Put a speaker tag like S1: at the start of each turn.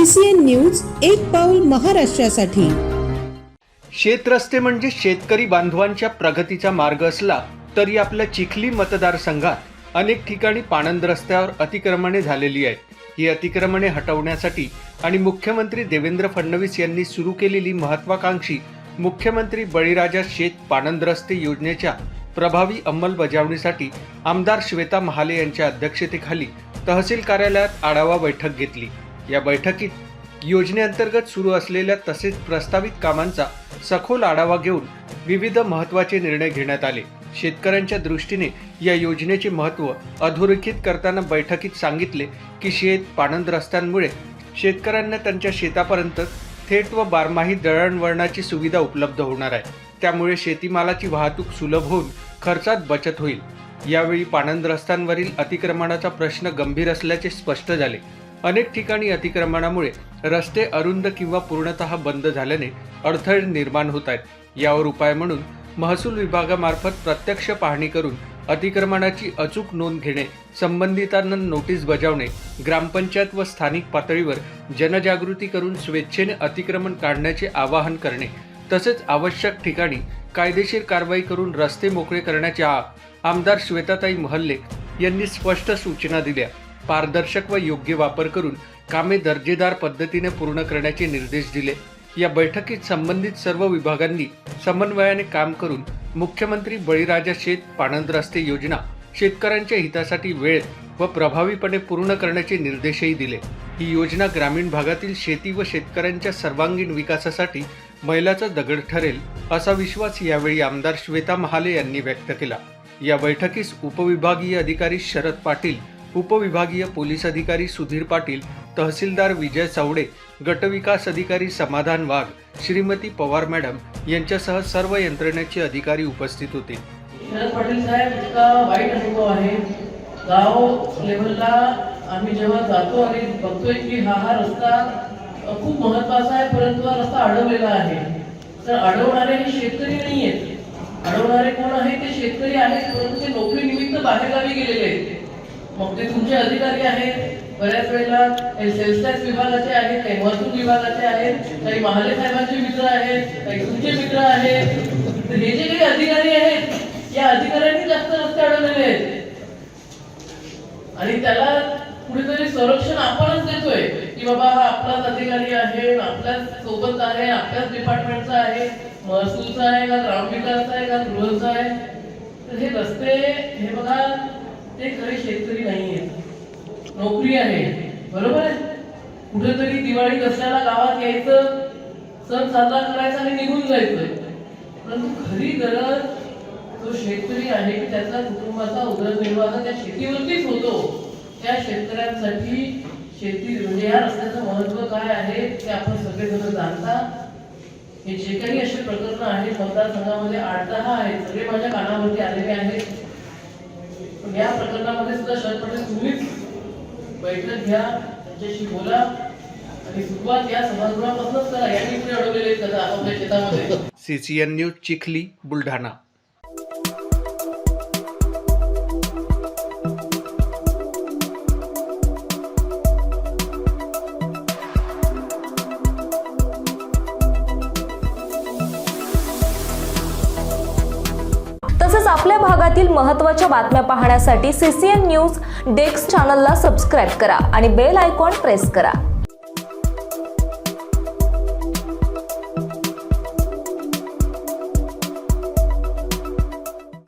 S1: CCN news एक पाऊल महाराष्ट्रासाठी।
S2: शेतरस्ते म्हणजे शेतकरी बांधवांच्या प्रगतीचा मार्ग असला तरी आपल्या चिखली मतदारसंघात अनेक ठिकाणी पाणंद रस्त्यावर अतिक्रमणे झालेली आहेत। ही अतिक्रमणे हटवण्यासाठी आणि मुख्यमंत्री देवेंद्र फडणवीस यांनी सुरू केलेली महत्त्वाकांक्षी मुख्यमंत्री बळीराजा शेत पाणंद रस्ते योजनेच्या प्रभावी अंमलबजावणीसाठी आमदार श्वेता महाले यांच्या अध्यक्षतेखाली तहसील कार्यालयात आढावा बैठक घेतली। या बैठकीत योजनेअंतर्गत सुरू असलेल्या तसेच प्रस्तावित कामांचा सखोल आढावा घेऊन विविध महत्त्वाचे निर्णय घेण्यात आले। शेतकऱ्यांच्या दृष्टीने या योजनेचे महत्त्व अधोरेखित करताना बैठकीत सांगितले की शेत पाणंद रस्त्यांमुळे शेतकऱ्यांना त्यांच्या शेतापर्यंत थेट व बारमाही दळणवळणाची सुविधा उपलब्ध होणार आहे। त्यामुळे शेतीमालाची वाहतूक सुलभ होऊन खर्चात बचत होईल। यावेळी पाणंद रस्त्यांवरील अतिक्रमणाचा प्रश्न गंभीर असल्याचे स्पष्ट झाले। अनेक ठिकाणी अतिक्रमणामुळे रस्ते अरुंद किंवा पूर्णतः बंद झाल्याने अडथळे निर्माण होत आहेत। यावर उपाय म्हणून महसूल विभागामार्फत प्रत्यक्ष पाहणी करून अतिक्रमणाची अचूक नोंद घेणे, संबंधितांना नोटीस बजावणे, ग्रामपंचायत व स्थानिक पातळीवर जनजागृती करून स्वेच्छेने अतिक्रमण काढण्याचे आवाहन करणे, तसेच आवश्यक ठिकाणी कायदेशीर कारवाई करून रस्ते मोकळे करण्याच्या आमदार श्वेताताई महाले यांनी स्पष्ट सूचना दिल्या। पारदर्शक व योग्य वापर करून कामे दर्जेदार पद्धतीने पूर्ण करण्याचे निर्देश दिले। या बैठकीत संबंधित सर्व विभागांनी समन्वयाने काम करून मुख्यमंत्री बळीराजा शेत पाणंद रस्ते योजना शेतकऱ्यांच्या हितासाठी वेळेत व प्रभावीपणे पूर्ण करण्याचे निर्देशही दिले। ही योजना ग्रामीण भागातील शेती व शेतकऱ्यांच्या सर्वांगीण विकासासाठी मैलाचा दगड ठरेल असा विश्वास यावेळी आमदार श्वेता महाले यांनी व्यक्त केला। या बैठकीस उपविभागीय अधिकारी शरद पाटील, उपविभागीय पोलीस अधिकारी सुधीर पाटील, तहसीलदार विजय चौडे, गटविकास अधिकारी समाधान वाघ, श्रीमती पवार मॅडम यांच्यासह सर्व यंत्रणेचे अधिकारी उपस्थित होते।
S3: शरद पाटील साहेब, इतका वाईट अनुभव आहे। गाव लेवलला आम्ही जेव्हा जातो आणि बघतोय की हा रस्ता खूप महत्त्वाचा आहे, परंतु हा रस्ता अडवलेला आहे। तर अडवणारे हे शेतकरी नाही आहेत। अडवणारे कोण आहे? ते शेतकरी आहेत, परंतु ते नोकरी निमित्त बाहेरगावी गेलेले आहेत। मग ते तुमचे अधिकारी आहेत, बऱ्याच वेळेला सेल्स टॅक्स विभागाचे आहेत, काही महसूल विभागाचे आहेत, काही महाले साहेबांचे मित्र आहेत, काही तुमचे मित्र आहेत। हे जे काही अधिकारी आहेत, या अधिकाऱ्यांनी जास्त रस्ते अडवलेले आहेत आणि त्याला कुठेतरी संरक्षण आपणच देतोय की बाबा हा आपलाच अधिकारी आहे, आपल्याच सोबत आहे, आपल्याच डिपार्टमेंटचा आहे, महसूलचा आहे का ग्रामविकासचा आहे का गृहचा आहे। तर हे रस्ते हे बघा, ते खरे शेतकरी नाही आहेत, नोकरी आहे, बरोबर आहे। कुठेतरी दिवाळी दसऱ्याला गावात यायचं, सण साजरा करायचा आणि निघून जायचं, परंतु खरी गरज जो शेतकरी आहे की त्याचा कुटुंबाचा उदरनिर्वाह त्या शेतीवरतीच होतो। त्या शेतकऱ्यांसाठी शेती म्हणजे या रस्त्याचं महत्त्व काय आहे ते आपण सगळेजण जाणता। हे जे काही असे प्रकरण आहेत मतदारसंघामध्ये 8-10 आहेत, सगळे माझ्या कानावरती आलेले आहेत। या प्रकरणामध्ये सुद्धा शरद पाटील तुम्हीच बैठक घ्या, त्यांच्याशी बोला आणि सुरुवात या सभागृहापासूनच करा। यांनी पुढे अडवलेले कथा आपल्या शेतामध्ये।
S2: CCN news Chikhli, Buldhana.
S4: तसेच आपल्या भागातील महत्त्वाच्या बातम्या पाहण्यासाठी CCN न्यूज डेस्क चॅनलला सबस्क्राइब करा आणि बेल आयकॉन प्रेस करा।